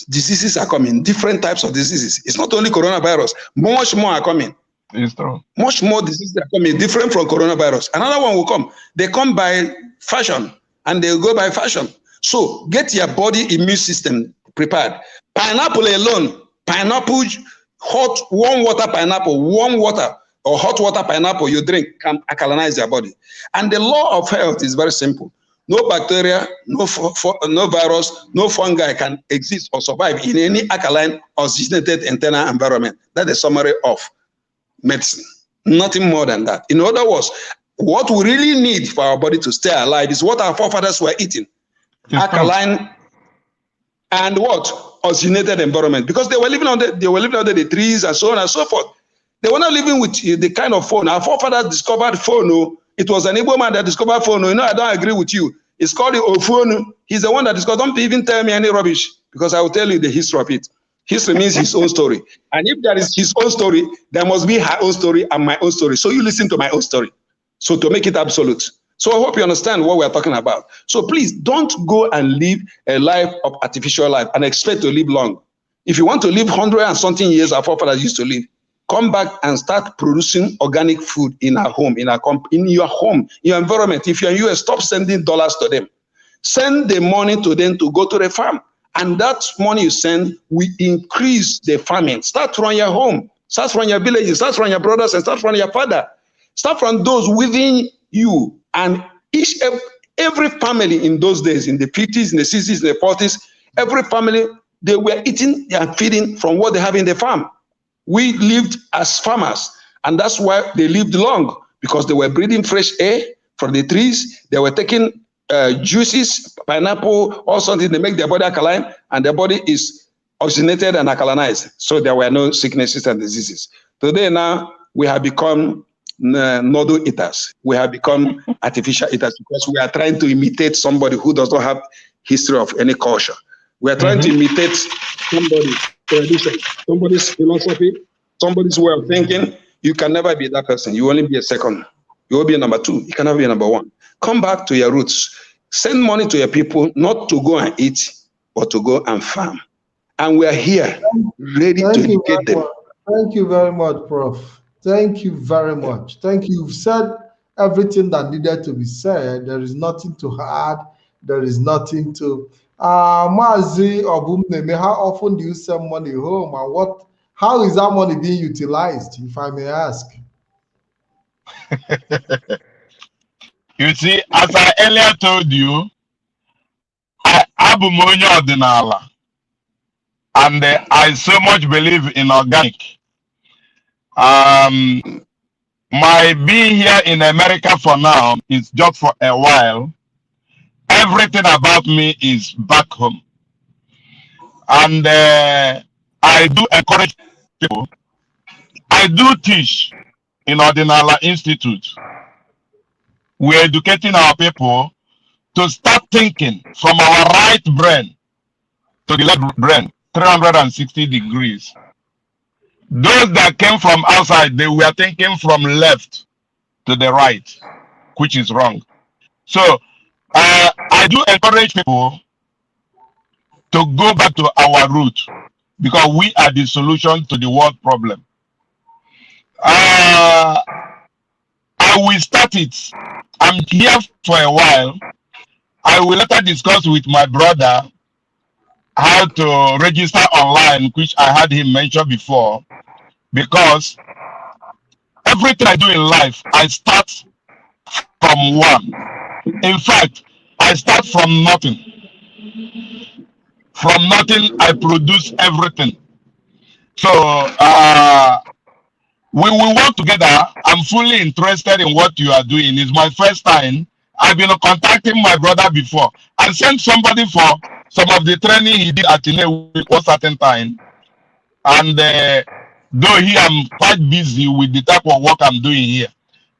Diseases are coming, different types of diseases. It's not only coronavirus, much more are coming. It's true. Much more diseases are coming, different from coronavirus. Another one will come. They come by fashion, and they go by fashion. So get your body immune system prepared. Pineapple alone, pineapple, hot, warm water pineapple, warm water or hot water pineapple you drink can alkalinize your body. And the law of health is very simple. No bacteria, no virus, no fungi can exist or survive in any alkaline oxygenated internal environment. That's the summary of medicine. Nothing more than that. In other words, what we really need for our body to stay alive is what our forefathers were eating. Alkaline and what? Oxygenated environment. Because they were living under the trees and so on and so forth. They were not living with the kind of phone. Our forefathers discovered phone. It was an Igbo man that discovered phone. You know, I don't agree with you. It's called the Ophone. He's the one that discovered. Don't even tell me any rubbish, because I will tell you the history of it. History means his own story. And if there is his own story, there must be her own story and my own story. So you listen to my own story. So to make it absolute. So I hope you understand what we're talking about. So please don't go and live a life of artificial life and expect to live long. If you want to live 100 and something years our forefathers used to live, come back and start producing organic food in our home, in your home, in your environment. If you're in US, stop sending dollars to them. Send the money to them to go to the farm. And that money you send will increase the farming. Start from your home, start from your villages, start from your brothers, and start from your father. Start from those within you. And every family in those days, in the 50s, in the 60s, in the 40s, every family, they were eating and feeding from what they have in the farm. We lived as farmers, and that's why they lived long, because they were breathing fresh air from the trees. They were taking juices, pineapple, all something, they make their body alkaline, and their body is oxygenated and alkalinized. So there were no sicknesses and diseases. Today now, we have become noodle eaters. We have become artificial eaters because we are trying to imitate somebody who does not have history of any culture. We are trying to imitate somebody's tradition, somebody's philosophy, somebody's way of thinking. You can never be that person. You only be a second. You will be a number two. You cannot be a number one. Come back to your roots. Send money to your people, not to go and eat, but to go and farm. And we are here, ready to educate them. Thank you very much, Prof. Thank you very much. Thank you. You've said everything that needed to be said. There is nothing to add. There is nothing to... Mazi Obumneme, how often do you send money home, and how is that money being utilized, if I may ask? You see, as I earlier told you, I am ordinala, and I so much believe in organic. My being here in America for now is just for a while. Everything about me is back home. And I do encourage people. I do teach in Ordinala Institute. We're educating our people to start thinking from our right brain to the left brain, 360 degrees. Those that came from outside, they were thinking from left to the right, which is wrong. So I do encourage people to go back to our root, because we are the solution to the world problem. I will start it. I'm here for a while. I will later discuss with my brother how to register online, which I had him mention before, because everything I do in life, I start from one. In fact, I start from nothing. From nothing, I produce everything. So we will work together. I'm fully interested in what you are doing. It's my first time. I've been contacting my brother before. I sent somebody for some of the training he did at CHINEDU one certain time. And though I'm quite busy with the type of work I'm doing here,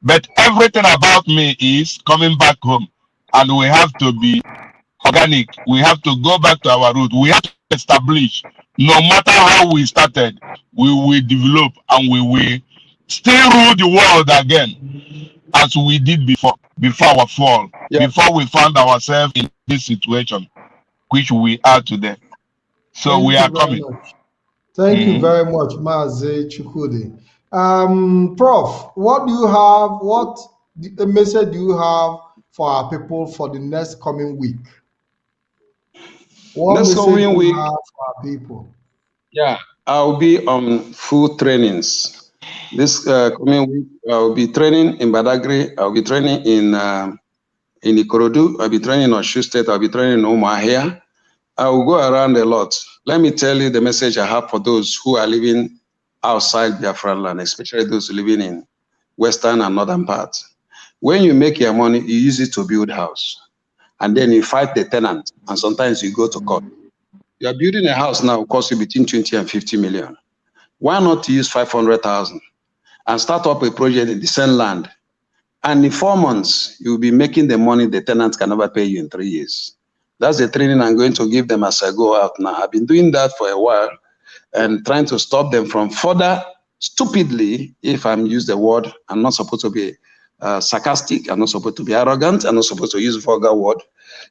but everything about me is coming back home. And we have to be organic. We have to go back to our root. We have to establish, no matter how we started, we will develop and we will still rule the world again as we did before our fall, before we found ourselves in this situation, which we are today. So we are coming. Thank you very much, Mazi Chukwudi. Prof, what do you have? What message do you have for our people for the next coming week? What next coming week for our people? Yeah, I'll be on food trainings. This coming week, I'll be training in Badagry. I'll be training in Ikorodu. I'll be training in Oshu State. I'll be training in Umuahia. I will go around a lot. Let me tell you the message I have for those who are living outside Biafra land, especially those living in western and northern parts. When you make your money, you use it to build house. And then you fight the tenant, and sometimes you go to court. You are building a house now, cost you between 20 and 50 million. Why not use 500,000 and start up a project in the same land? And in 4 months, you'll be making the money the tenants can never pay you in 3 years. That's the training I'm going to give them as I go out now. I've been doing that for a while and trying to stop them from further stupidly, if I'm used the word, I'm not supposed to be sarcastic. I'm not supposed to be arrogant. I'm not supposed to use vulgar word.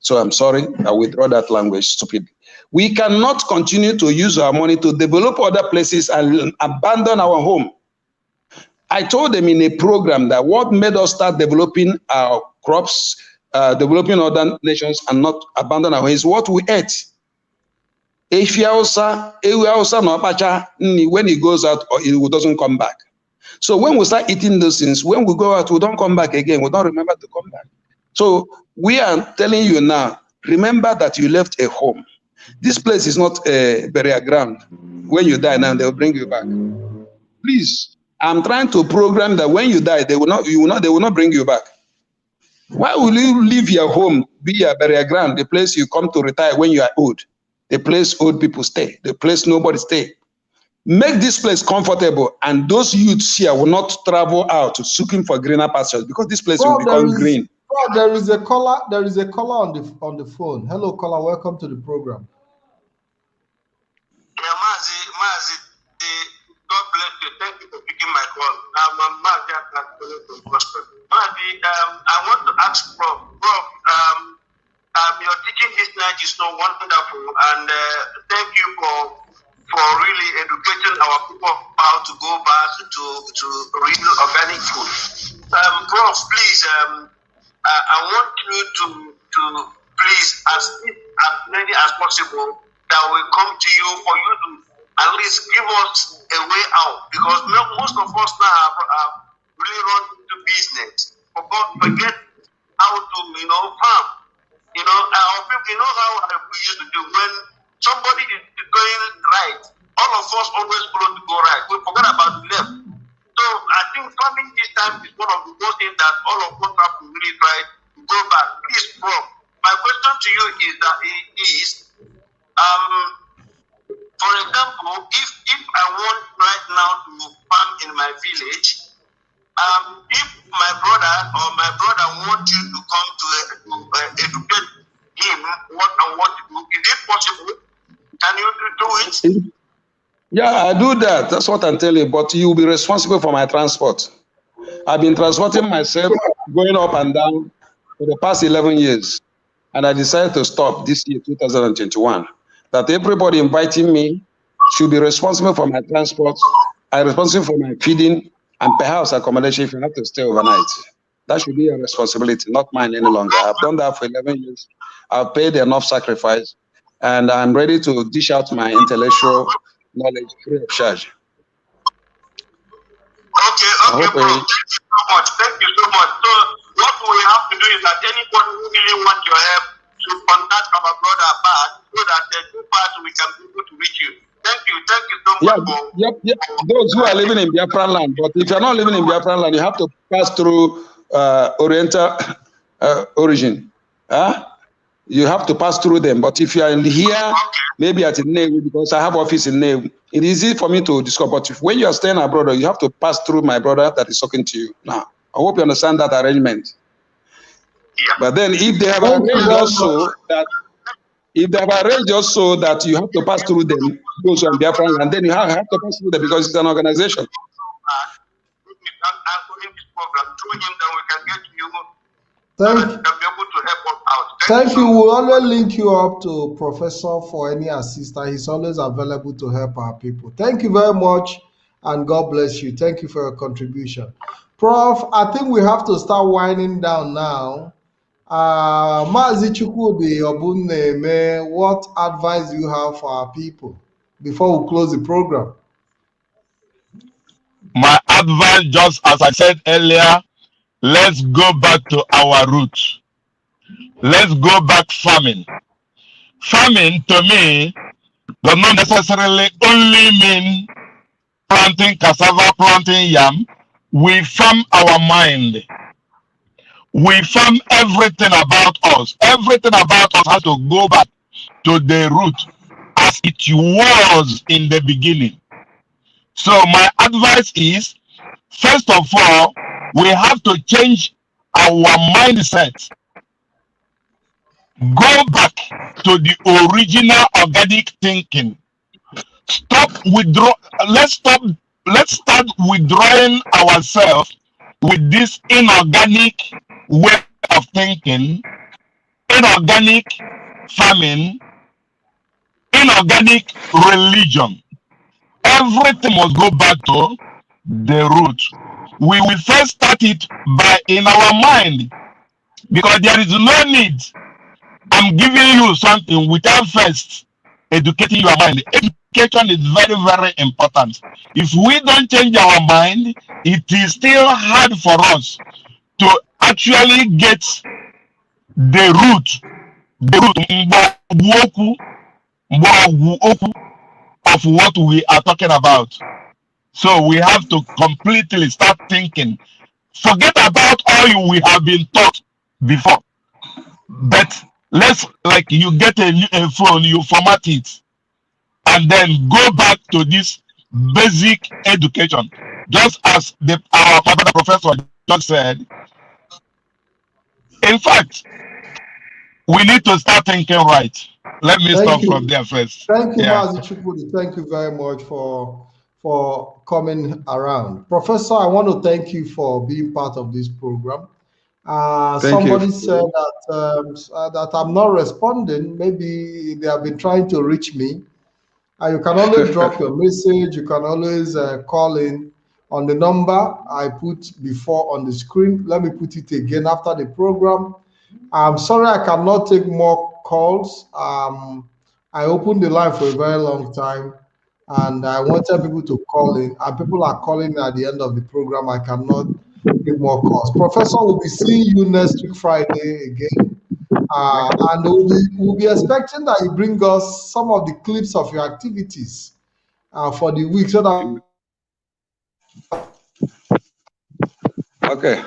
So I'm sorry. I withdraw that language stupidly. We cannot continue to use our money to develop other places and abandon our home. I told them in a program that what made us start developing our crops, developing other nations and not abandon our home is what we ate. When he goes out, or it doesn't come back. So when we start eating those things, when we go out, we don't come back again. We don't remember to come back. So we are telling you now, remember that you left a home. This place is not a burial ground. When you die now, they will bring you back. Please, I'm trying to program that when you die, they will not bring you back. Why will you leave your home, be a burial ground, the place you come to retire when you are old, the place old people stay, the place nobody stay? Make this place comfortable, and those youths here will not travel out seeking for greener pastures because this place will become green. There is a caller. There is a caller on the phone. Hello, caller. Welcome to the program. Yeah, Mazi, God bless you. Thank you for picking my call. I'm Mazi. I want to ask Prof. Your teaching this night is so wonderful, and thank you for really educating our people how to go back to real organic food. Prof, please, I want you to please, as many as possible, that will come to you for you to at least give us a way out, because most of us now have really run into business, forget how to farm. Our people know how we used to do. When somebody is going right, all of us always follow to go right. We forget about the left. So I think farming this time is one of the most things that all of us have to really try to go back. Please, Prof, my question to you is for example, if I want right now to farm in my village, if my brother wants you to come to educate him what to do, is it possible? Can you do it? Yeah, I do that. That's what I'm telling you. But you'll be responsible for my transport. I've been transporting myself going up and down for the past 11 years. And I decided to stop this year, 2021. That everybody inviting me should be responsible for my transport. I'm responsible for my feeding and perhaps accommodation if you have to stay overnight. That should be your responsibility, not mine any longer. I've done that for 11 years. I've paid enough sacrifice, and I'm ready to dish out my intellectual knowledge free of charge. Okay, bro. Thank you so much. Thank you so much. So what we have to do is that anybody who really wants your help should contact our brother Bad, so that two parts we can be able to reach you. Thank you so much. Yep. Those who are living in Biafran land, but if you're not living in Biafran land, you have to pass through Oriental origin. You have to pass through them. But if you are here, maybe at Nnewi, because I have office in Nnewi, it is easy for me to discover. But when you are staying abroad, you have to pass through my brother that is talking to you. Now, I hope you understand that arrangement. Yeah. But then if they have arranged also that you have to pass through them, those on Biafran, and then you have to pass through them because it's an organization. Thank you. We'll always link you up to Professor for any assistance. He's always available to help our people. Thank you very much, and God bless you. Thank you for your contribution. Prof, I think we have to start winding down now. Mazi Chukwudi Obuneme, what advice do you have for our people before we close the program? My advice, just as I said earlier, let's go back to our roots. Let's go back farming. Farming, to me, does not necessarily only mean planting cassava, planting yam. We farm our mind. We farm everything about us. Everything about us has to go back to the root as it was in the beginning. So my advice is, first of all, we have to change our mindset. Go back to the original organic thinking. Let's start withdrawing ourselves with this inorganic way of thinking, inorganic farming, inorganic religion. Everything must go back to the root. We will first start it by in our mind, because there is no need. I'm giving you something without first educating your mind. Education is very, very important. If we don't change our mind, it is still hard for us to actually get the root of what we are talking about. So we have to completely start thinking. Forget about all we have been taught before. But let's, like, you get a phone, you format it, and then go back to this basic education. Just as our professor just said. In fact, we need to start thinking right. Let me stop from there first. Thank you, Mazi Chukwudi. Thank you very much for coming around. Professor, I want to thank you for being part of this program. Somebody said that I'm not responding. Maybe they have been trying to reach me. You can always drop your message. You can always call in on the number I put before on the screen. Let me put it again after the program. I'm sorry I cannot take more calls. I opened the line for a very long time, and I wanted people to call in, and people are calling at the end of the program. I cannot take more calls. Professor, we'll be seeing you next week Friday again, and we'll be expecting that you bring us some of the clips of your activities for the week, so that. Okay.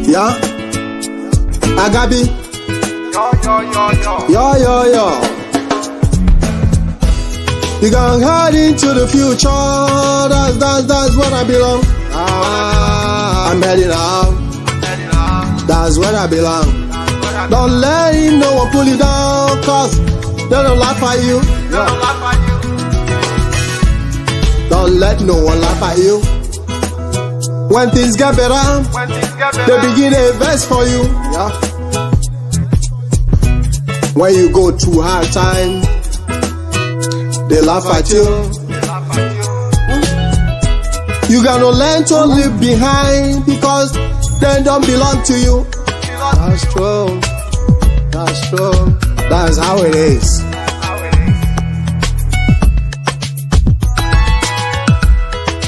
Yeah, Agabi. Yo. You gonna head into the future. That's where I belong. I'm heading out. That's where I belong. Don't let no one pull you down, cause they don't laugh at you. Don't let no one laugh at you. When things get better, they begin to invest for you. Yeah. When you go through hard time, they laugh at you. You gotta learn to leave behind, because they don't belong to you. That's true. That's true. That's how it is.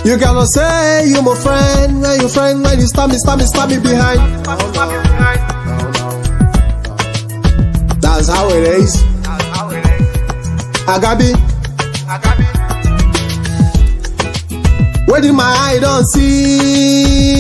You cannot say you my friend when you stab me behind. That's how it is. Agabi. What in my eye don't see.